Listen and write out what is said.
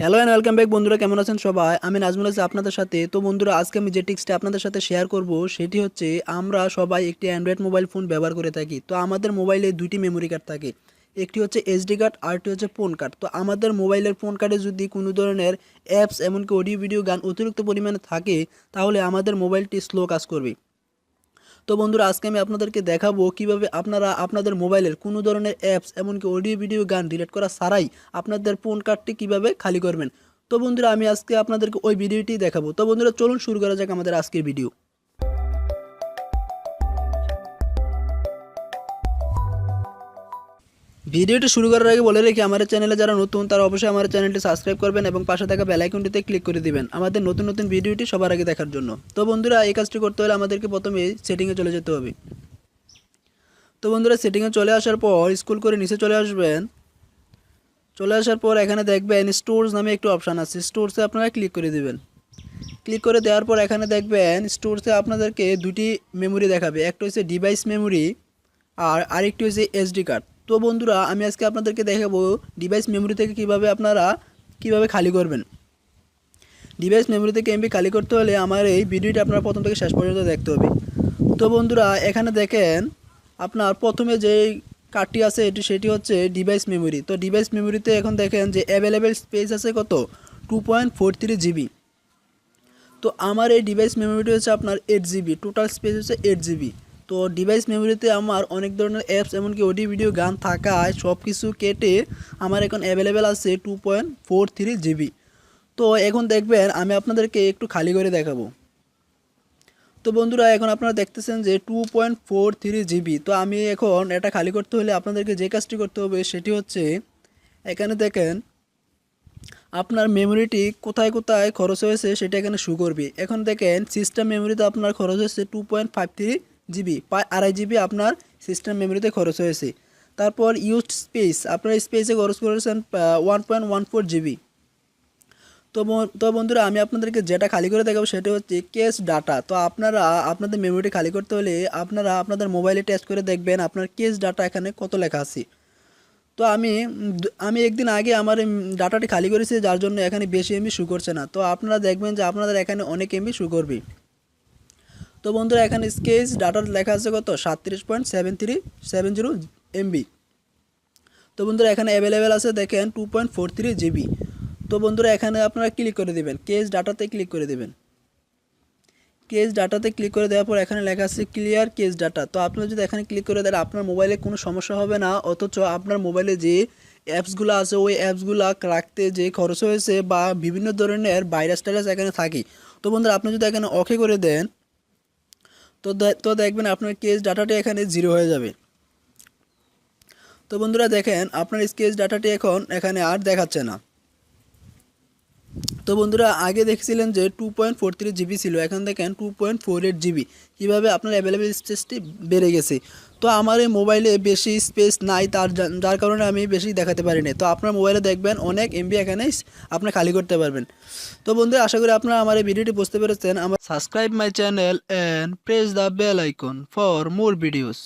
Hello and welcome back বন্ধুরা, কেমন আছেন সবাই? আমি নাজমুল হাসান আপনাদের সাথে। তো বন্ধুরা, আজকে আমি যে টিক্সটা আপনাদের সাথে শেয়ার করব সেটি হচ্ছে, আমরা সবাই একটি অ্যান্ড্রয়েড মোবাইল ফোন ব্যবহার করে থাকি। তো আমাদের মোবাইলে দুইটি মেমোরি কার্ড থাকে, একটি হচ্ছে এসডি কার্ড, আরটি হচ্ছে ফোন কার্ড। তো আমাদের মোবাইলের ফোন কার্ডে যদি কোনো ধরনের অ্যাপস এমনকি অডিও ভিডিও গান অতিরিক্ত পরিমাণে থাকে, তাহলে আমাদের মোবাইলটি স্লো কাজ করবে। তো বন্ধুরা, আজকে আমি আপনাদেরকে দেখাবো কিভাবে আপনারা আপনাদের মোবাইলের কোনো ধরনের অ্যাপস এমনকি অডিও ভিডিও গান ডিলিট করা ছাড়াই আপনাদের ফোন কার্ডটি কিভাবে খালি করবেন। তো বন্ধুরা, আমি আজকে আপনাদেরকে ওই ভিডিওটি দেখাবো। তো বন্ধুরা, চলুন শুরু করা যাক আমাদের আজকের ভিডিও। ভিডিওটি শুরু করার আগে বলে রেখে, আমার চ্যানেলে যারা নতুন তারা অবশ্যই আমার চ্যানেলটি সাবস্ক্রাইব করবেন এবং পাশে থাকা বেল আইকনটিতে ক্লিক করে দিবেন আমাদের নতুন নতুন ভিডিওটি সবার আগে দেখার জন্য। তো বন্ধুরা, এই কাজটি করতে হলে আমাদেরকে প্রথমে সেটিংয়ে চলে যেতে হবে। তো বন্ধুরা, সেটিংয়ে চলে আসার পর স্ক্রল করে নিচে চলে আসবেন। চলে আসার পর এখানে দেখবেন স্টোরস নামে একটি অপশান আছে, স্টোরসে আপনারা ক্লিক করে দেবেন। ক্লিক করে দেওয়ার পর এখানে দেখবেন স্টোরসে আপনাদেরকে দুটি মেমোরি দেখাবে, একটা হচ্ছে ডিভাইস মেমোরি আর আরেকটি হচ্ছে এসডি কার্ড। তো বন্ধুরা, আমি আজকে আপনাদেরকে দেখাবো ডিভাইস মেমোরি থেকে কিভাবে খালি করবেন। ডিভাইস মেমোরি থেকে এমবি খালি করতে হলে আমার এই ভিডিওটি আপনারা প্রথম থেকে শেষ পর্যন্ত দেখতে হবে। তো বন্ধুরা, এখানে দেখেন আপনার প্রথমে যে কার্ডটি আছে সেটি হচ্ছে ডিভাইস মেমোরি। তো ডিভাইস মেমোরিতে এখন দেখেন যে অ্যাভেলেবেল স্পেস আছে কত, 2.43 জিবি। তো আমার এই ডিভাইস মেমোরিটি হচ্ছে আপনার 8 জিবি, টোটাল স্পেস হচ্ছে 8 জিবি। তো ডিভাইস মেমোরিতে আমার অনেক ধরনের অ্যাপস এমনকি অডিও ভিডিও গান থাকায় সব কিছু কেটে আমার এখন অ্যাভেলেবেল আছে 2.43 জিবি। তো এখন দেখবেন আমি আপনাদেরকে একটু খালি করে দেখাবো। তো বন্ধুরা, এখন আপনারা দেখতেছেন যে 2.43 জিবি। তো আমি এখন এটা খালি করতে হলে আপনাদেরকে যে কাজটি করতে হবে সেটি হচ্ছে, এখানে দেখেন আপনার মেমোরিটি কোথায় কোথায় খরচ হয়েছে সেটা এখানে শো করবে। এখন দেখেন সিস্টেম মেমোরিতে আপনার খরচ হয়েছে 2.53 জিবি, প্রায় 2.5 জিবি আপনার সিস্টেম মেমোরিতে খরচ হয়েছে। তারপর ইউজড স্পেস, আপনার স্পেসে খরচ করেছেন 1.14 জিবি। তো বন্ধুরা, আমি আপনাদেরকে যেটা খালি করে দেখাবো সেটা হচ্ছে কেস ডাটা। তো আপনারা আপনাদের মেমোরি খালি করতে হলে আপনারা আপনাদের মোবাইলে টেস্ট করে দেখবেন আপনার কেস ডাটা এখানে কত লেখা আছে। তো আমি একদিন আগে আমার ডাটাটি খালি করেছি, যার জন্য এখানে বেশি এমবি শো করছে না। তো আপনারা দেখবেন যে আপনাদের এখানে অনেক এমবি শো করবে। তো বন্ধুরা, এখানে কেস ডাটা লেখা আছে কত, 37.7370 এমবি। তো বন্ধুরা, এখানে অ্যাভেলেবেল আছে দেখেন 2.43 জিবি। তো বন্ধুরা, এখানে আপনারা ক্লিক করে দেবেন, কেস ডাটাতে ক্লিক করে দেবেন। কেস ডাটাতে ক্লিক করে দেওয়ার পর এখানে লেখা আছে ক্লিয়ার কেস ডাটা। তো আপনারা যদি এখানে ক্লিক করে দেন আপনার মোবাইলে কোনো সমস্যা হবে না, অথচ আপনার মোবাইলে যে অ্যাপসগুলো আছে ওই অ্যাপসগুলো রাখতে যে খরচ হয়েছে বা বিভিন্ন ধরনের ভাইরাস টাইরাস এখানে থাকে। তো বন্ধুরা, আপনি যদি এখানে ওকে করে দেন তো দেখবেন আপনার কেস ডাটাটি এখানে 0 হয়ে যাবে। তো বন্ধুরা, দেখেন আপনার কেস ডাটাটি এখন এখানে আর দেখাচ্ছে না। তো বন্ধুরা, আগে দেখছিলেন যে 2.43 জিবি ছিল, এখন দেখেন 2.48 জিবি। কীভাবে আপনার অ্যাভেলেবেল স্পেসটি বেড়ে গেছে। তো আমার এই মোবাইলে বেশি স্পেস নাই, যার কারণে আমি বেশি দেখাতে পারি না। তো আপনার মোবাইলে দেখবেন অনেক এমবি এখানে আপনি খালি করতে পারবেন। তো বন্ধুরা, আশা করি আপনারা আমার এই ভিডিওটি বুঝতে পেরেছেন। Subscribe my channel and press the bell icon for more videos.